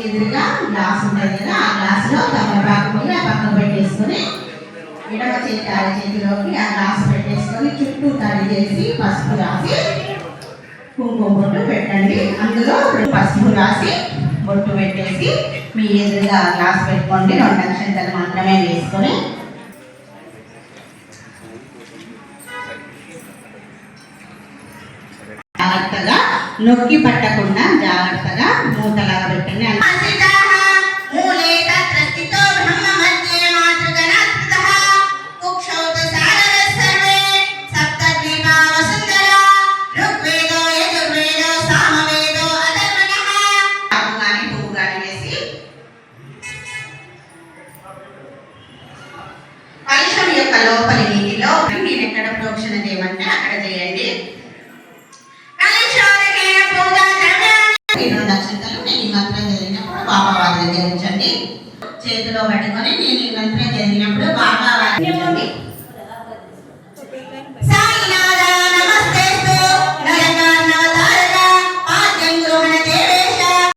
ఎదురుగా గ్లాస్ ఉంటుంది కదా, ఆ గ్లాసులో తమలపాకు మీద పక్కన పెట్టేసుకొని ఎడమ చేతి అర చేతిలోకి ఆ గ్లాస్ పెట్టేసుకొని చుట్టూ తడి చేసి పసుపు రాసి కుంకుమ బొట్టు పెట్టండి. అందులో పసుపు రాసి బొట్టు పెట్టేసి మీ ఎదురుగా గ్లాస్ పెట్టుకోండి. 2 అక్షంతలు మాత్రమే వేసుకొని జాగ్రత్తగా నొక్కి పట్టకుండా జాగ్రత్తగా మూతలాగా పెట్టండి. కలశం యొక్క లోపలి నీటిలో మీరు ఎక్కడ ప్రోక్షణ చేయమంటే అక్కడ చేయండి. నక్షత్రాలు నేను ఈ మంత్రం చదివినప్పుడు బాబా వారి దగ్గర ఉంచండి. చేతిలో పట్టుకొని నేను ఈ మంత్రం చదివినప్పుడు బాబా వారి